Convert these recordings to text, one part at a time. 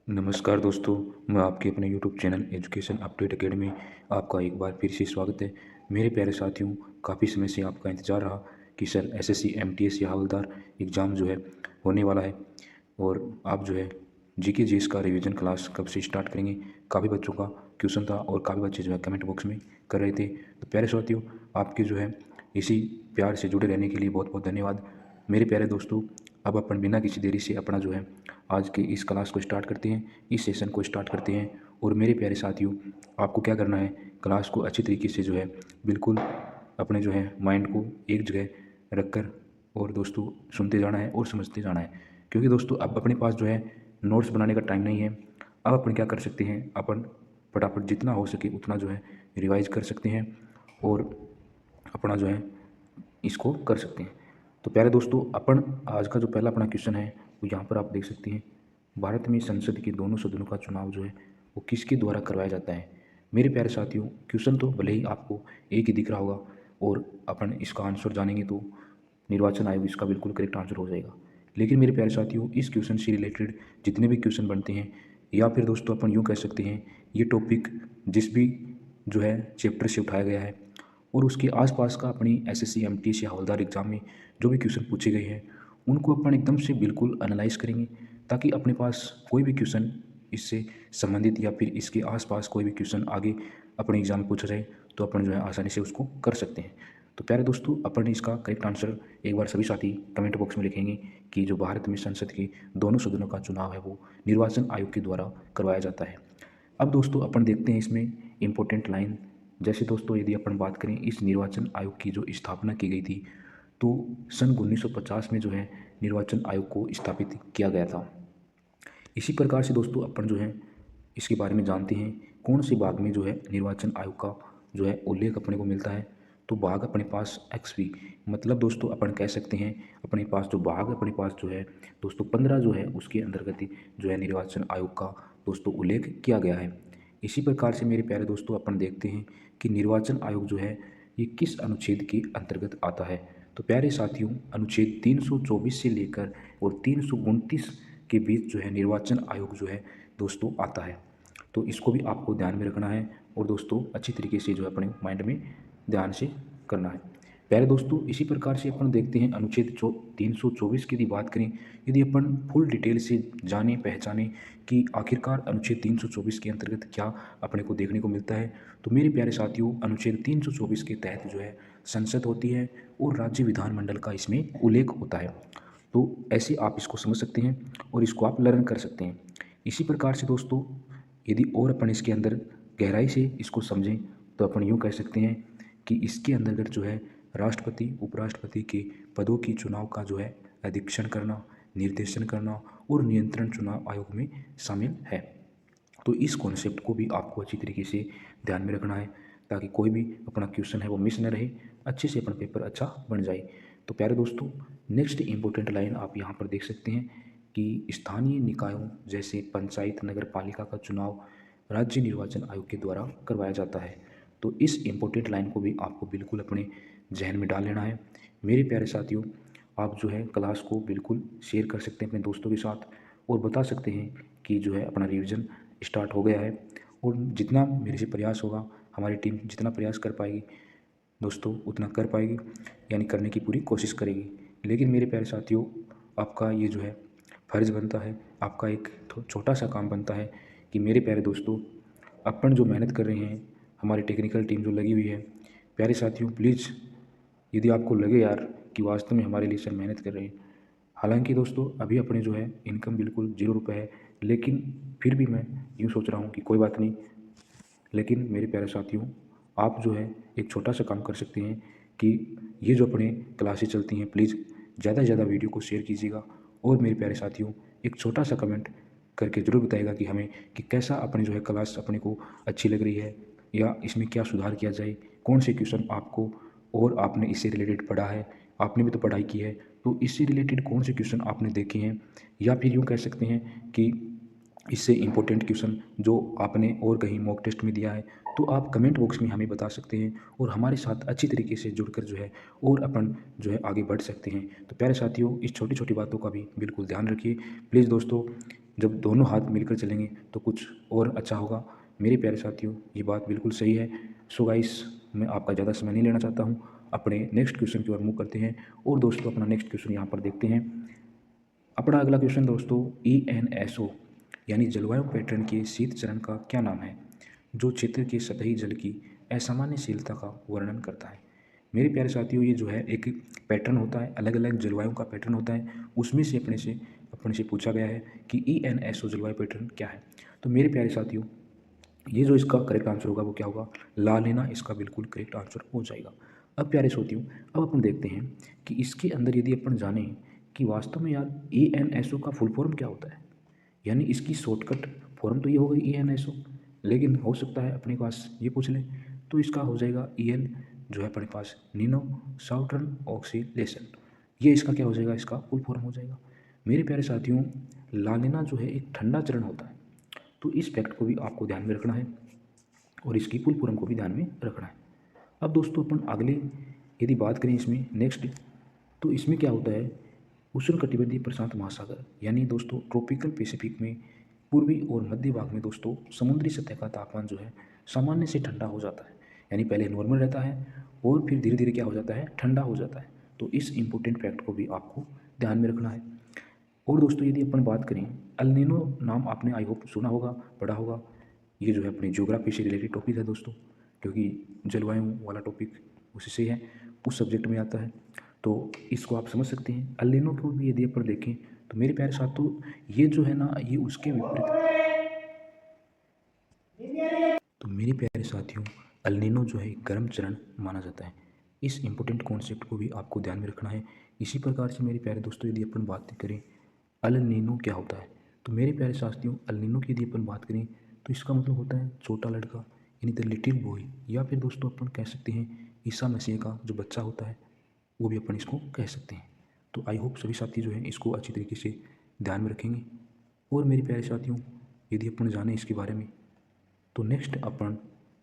नमस्कार दोस्तों, मैं आपके अपने YouTube channel education update academy आपका एक बार फिर से स्वागत है। मेरे प्यारे साथियों, काफ़ी समय से आपका इंतज़ार रहा कि सर एसएससी एमटीएस या हवलदार एग्ज़ाम जो है होने वाला है और आप जो है जीके जीएस का रिवीजन क्लास कब से स्टार्ट करेंगे। काफ़ी बच्चों का क्वेश्चन था और काफ़ी बच्चे जो है कमेंट बॉक्स में कर रहे थे। तो प्यारे साथियों, आपके जो है इसी प्यार से जुड़े रहने के लिए बहुत बहुत धन्यवाद। मेरे प्यारे दोस्तों, अब अपन बिना किसी देरी से अपना जो है आज के इस क्लास को स्टार्ट करते हैं, इस सेशन को स्टार्ट करते हैं। और मेरे प्यारे साथियों, आपको क्या करना है, क्लास को अच्छी तरीके से जो है बिल्कुल अपने जो है माइंड को एक जगह रख कर और दोस्तों सुनते जाना है और समझते जाना है। क्योंकि दोस्तों अब अपने पास जो है नोट्स बनाने का टाइम नहीं है। अब अपन क्या कर सकते हैं, अपन फटाफट जितना हो सके उतना जो है रिवाइज कर सकते हैं और अपना जो है इसको कर सकते हैं। तो प्यारे दोस्तों, अपन आज का जो पहला अपना क्वेश्चन है वो यहाँ पर आप देख सकते हैं। भारत में संसद के दोनों सदनों का चुनाव जो है वो किसके द्वारा करवाया जाता है। मेरे प्यारे साथियों, क्वेश्चन तो भले ही आपको एक ही दिख रहा होगा और अपन इसका आंसर जानेंगे तो निर्वाचन आयोग इसका बिल्कुल करेक्ट आंसर हो जाएगा। लेकिन मेरे प्यारे साथियों, इस क्वेश्चन से रिलेटेड जितने भी क्वेश्चन बनते हैं, या फिर दोस्तों अपन यूँ कह सकते हैं, ये टॉपिक जिस भी जो है चैप्टर से उठाया गया है और उसके आसपास का अपनी एसएससी एमटीएस या हवलदार एग्ज़ाम में जो भी क्वेश्चन पूछे गए हैं उनको अपन एकदम से बिल्कुल एनालाइज करेंगे, ताकि अपने पास कोई भी क्वेश्चन इससे संबंधित या फिर इसके आसपास कोई भी क्वेश्चन आगे अपने एग्ज़ाम में पूछा जाए तो अपन जो है आसानी से उसको कर सकते हैं। तो प्यारे दोस्तों, अपन इसका करेक्ट आंसर एक बार सभी साथी कमेंट बॉक्स में लिखेंगे कि जो भारत में संसद के दोनों सदनों का चुनाव है वो निर्वाचन आयोग के द्वारा करवाया जाता है। अब दोस्तों अपन देखते हैं इसमें इम्पोर्टेंट लाइन। जैसे दोस्तों यदि अपन बात करें इस निर्वाचन आयोग की जो स्थापना की गई थी तो सन 1950 में जो है निर्वाचन आयोग को स्थापित किया गया था। इसी प्रकार से दोस्तों अपन जो है इसके बारे में जानते हैं कौन से भाग में जो है निर्वाचन आयोग का जो है उल्लेख अपने को मिलता है। तो भाग अपने पास XV, मतलब दोस्तों अपन कह सकते हैं अपने पास जो भाग अपने पास जो है दोस्तों 15 जो है उसके अंतर्गत जो है निर्वाचन आयोग का दोस्तों उल्लेख किया गया है। इसी प्रकार से मेरे प्यारे दोस्तों अपन देखते हैं कि निर्वाचन आयोग जो है ये किस अनुच्छेद के अंतर्गत आता है। तो प्यारे साथियों, अनुच्छेद 324 से लेकर और 329 के बीच जो है निर्वाचन आयोग जो है दोस्तों आता है। तो इसको भी आपको ध्यान में रखना है और दोस्तों अच्छी तरीके से जो है अपने माइंड में ध्यान से करना है। प्यारे दोस्तों, इसी प्रकार से अपन देखते हैं अनुच्छेद 324 की यदि बात करें, यदि अपन फुल डिटेल से जाने पहचाने कि आखिरकार अनुच्छेद 324 के अंतर्गत क्या अपने को देखने को मिलता है, तो मेरे प्यारे साथियों अनुच्छेद 324 के तहत जो है संसद होती है और राज्य विधानमंडल का इसमें उल्लेख होता है। तो ऐसे आप इसको समझ सकते हैं और इसको आप लर्न कर सकते हैं। इसी प्रकार से दोस्तों यदि और अपन इसके अंदर गहराई से इसको समझें तो अपन यूँ कह सकते हैं कि इसके अंतर्गत जो है राष्ट्रपति उपराष्ट्रपति के पदों की चुनाव का जो है अधीक्षण करना, निर्देशन करना और नियंत्रण चुनाव आयोग में शामिल है। तो इस कॉन्सेप्ट को भी आपको अच्छी तरीके से ध्यान में रखना है, ताकि कोई भी अपना क्वेश्चन है वो मिस न रहे, अच्छे से अपना पेपर अच्छा बन जाए। तो प्यारे दोस्तों, नेक्स्ट इम्पोर्टेंट लाइन आप यहाँ पर देख सकते हैं कि स्थानीय निकायों जैसे पंचायत नगर पालिका का चुनाव राज्य निर्वाचन आयोग के द्वारा करवाया जाता है। तो इस इम्पोर्टेंट लाइन को भी आपको बिल्कुल अपने जहन में डाल लेना है। मेरे प्यारे साथियों, आप जो है क्लास को बिल्कुल शेयर कर सकते हैं अपने दोस्तों के साथ और बता सकते हैं कि जो है अपना रिवीजन स्टार्ट हो गया है। और जितना मेरे से प्रयास होगा, हमारी टीम जितना प्रयास कर पाएगी दोस्तों उतना कर पाएगी, यानी करने की पूरी कोशिश करेगी। लेकिन मेरे प्यारे साथियों, आपका ये जो है फ़र्ज़ बनता है, आपका एक छोटा सा काम बनता है कि मेरे प्यारे दोस्तों अपन जो मेहनत कर रहे हैं, हमारी टेक्निकल टीम जो लगी हुई है, प्यारे साथियों प्लीज़ यदि आपको लगे यार कि वास्तव में हमारे लिए सर मेहनत कर रहे हैं, हालांकि दोस्तों अभी अपने जो है इनकम बिल्कुल 0 रुपये है, लेकिन फिर भी मैं यूँ सोच रहा हूँ कि कोई बात नहीं। लेकिन मेरे प्यारे साथियों, आप जो है एक छोटा सा काम कर सकते हैं कि ये जो अपने क्लासेस चलती हैं प्लीज़ ज़्यादा से ज़्यादा वीडियो को शेयर कीजिएगा और मेरे प्यारे साथियों एक छोटा सा कमेंट करके ज़रूर बताइएगा कि हमें कि कैसा अपने जो है क्लास अपने को अच्छी लग रही है या इसमें क्या सुधार किया जाए, कौन से क्वेश्चन आपको और आपने इससे रिलेटेड पढ़ा है, आपने भी तो पढ़ाई की है, तो इससे रिलेटेड कौन से क्वेश्चन आपने देखे हैं, या फिर यूँ कह सकते हैं कि इससे इम्पोर्टेंट क्वेश्चन जो आपने और कहीं मॉक टेस्ट में दिया है, तो आप कमेंट बॉक्स में हमें बता सकते हैं और हमारे साथ अच्छी तरीके से जुड़कर जो है और अपन जो है आगे बढ़ सकते हैं। तो प्यारे साथियों, इस छोटी छोटी बातों का भी बिल्कुल ध्यान रखिए प्लीज़ दोस्तों। जब दोनों हाथ मिलकर चलेंगे तो कुछ और अच्छा होगा। मेरे प्यारे साथियों, ये बात बिल्कुल सही है। सो गाइस, मैं आपका ज़्यादा समय नहीं लेना चाहता हूँ, अपने नेक्स्ट क्वेश्चन की ओर मूव करते हैं। और दोस्तों अपना नेक्स्ट क्वेश्चन यहाँ पर देखते हैं। अपना अगला क्वेश्चन दोस्तों, ENSO यानी जलवायु पैटर्न के शीत चरण का क्या नाम है, जो क्षेत्र के सतही जल की असामान्यशीलता का वर्णन करता है। मेरे प्यारे साथियों, ये जो है एक पैटर्न होता है, अलग अलग जलवायु का पैटर्न होता है, उसमें से अपने से पूछा गया है कि ENSO जलवायु पैटर्न क्या है। तो मेरे प्यारे साथियों, ये जो इसका करेक्ट आंसर होगा वो क्या होगा, ला लेना इसका बिल्कुल करेक्ट आंसर हो जाएगा। अब प्यारे साथियों, अब अपन देखते हैं कि इसके अंदर यदि अपन जाने कि वास्तव में यार ENSO का फुल फॉर्म क्या होता है, यानी इसकी शॉर्टकट फॉर्म तो ये हो गई ENSO, लेकिन हो सकता है अपने पास ये पूछ ले तो इसका हो जाएगा EL, जो है अपने पास नीनो साउथर्न ऑक्सीलेशन। ये इसका क्या हो जाएगा, इसका फुल फॉर्म हो जाएगा। मेरे प्यारे साथियों, लानिना जो है एक ठंडा चरण होता है, तो इस फैक्ट को भी आपको ध्यान में रखना है और इसकी फुल फॉर्म को भी ध्यान में रखना है। अब दोस्तों अपन अगले यदि बात करें इसमें नेक्स्ट, तो इसमें क्या होता है, उष्णकटिबंधीय प्रशांत महासागर यानी दोस्तों ट्रॉपिकल पैसिफिक में पूर्वी और मध्य भाग में दोस्तों समुद्री सतह का तापमान जो है सामान्य से ठंडा हो जाता है, यानी पहले नॉर्मल रहता है और फिर धीरे धीरे क्या हो जाता है, ठंडा हो जाता है। तो इस इम्पोर्टेंट फैक्ट को भी आपको ध्यान में रखना है। और दोस्तों यदि अपन बात करें, अल नीनो नाम आपने आई होप सुना होगा, पढ़ा होगा। ये जो है अपनी ज्योग्राफी से रिलेटेड टॉपिक है दोस्तों, क्योंकि जलवायु वाला टॉपिक उसी से है, उस सब्जेक्ट में आता है, तो इसको आप समझ सकते हैं। अल नीनो को भी यदि अपन देखें तो मेरे प्यारे साथियों, ये जो है ना, ये उसके विपरीत, तो मेरे प्यारे साथियों, अल नीनो जो है एक गर्म चरण माना जाता है। इस इम्पोर्टेंट कॉन्सेप्ट को भी आपको ध्यान में रखना है। इसी प्रकार से मेरे प्यारे दोस्तों, यदि अपन बात करें अल नीनो क्या होता है, तो मेरे प्यारे साथियों, अल नीनो की यदि अपन बात करें तो इसका मतलब होता है छोटा लड़का, यानी द लिटिल बॉय, या फिर दोस्तों अपन कह सकते हैं ईसा मसीह का जो बच्चा होता है, वो भी अपन इसको कह सकते हैं। तो आई होप सभी साथी जो हैं इसको अच्छी तरीके से ध्यान में रखेंगे। और मेरे प्यारे साथियों, यदि अपन जाने इसके बारे में, तो नेक्स्ट अपन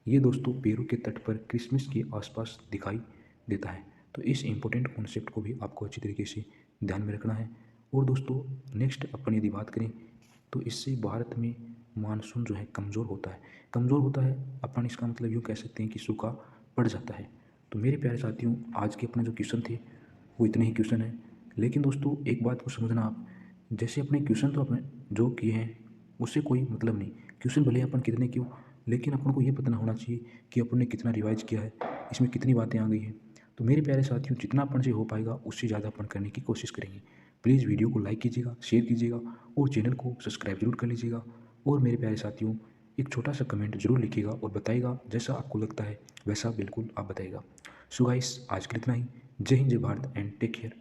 ये दोस्तों पेरू के तट पर क्रिसमस के आसपास दिखाई देता है। तो इस इम्पोर्टेंट कॉन्सेप्ट को भी आपको अच्छी तरीके से ध्यान में रखना है। और दोस्तों नेक्स्ट अपन यदि बात करें तो इससे भारत में मानसून जो है कमज़ोर होता है, कमज़ोर होता है, अपन इसका मतलब यूँ कह सकते हैं कि सूखा पड़ जाता है। तो मेरे प्यारे साथियों, आज के अपने जो क्वेश्चन थे वो इतने ही क्वेश्चन हैं, लेकिन दोस्तों एक बात को समझना आप, जैसे अपने क्वेश्चन तो अपने जो किए हैं उससे कोई मतलब नहीं, क्वेश्चन भले अपन कितने क्यों, लेकिन अपन को ये पता होना चाहिए कि अपन ने कितना रिवाइज किया है, इसमें कितनी बातें आ गई हैं। तो मेरे प्यारे साथियों, जितना अपन से हो पाएगा उससे ज़्यादा अपन करने की कोशिश करेंगे। प्लीज़ वीडियो को लाइक कीजिएगा, शेयर कीजिएगा और चैनल को सब्सक्राइब जरूर कर लीजिएगा। और मेरे प्यारे साथियों, एक छोटा सा कमेंट जरूर लिखिएगा और बताइएगा जैसा आपको लगता है वैसा बिल्कुल आप बताइएगा। सो गाइस, आज के लिए इतना ही। जय हिंद, जय भारत एंड टेक केयर।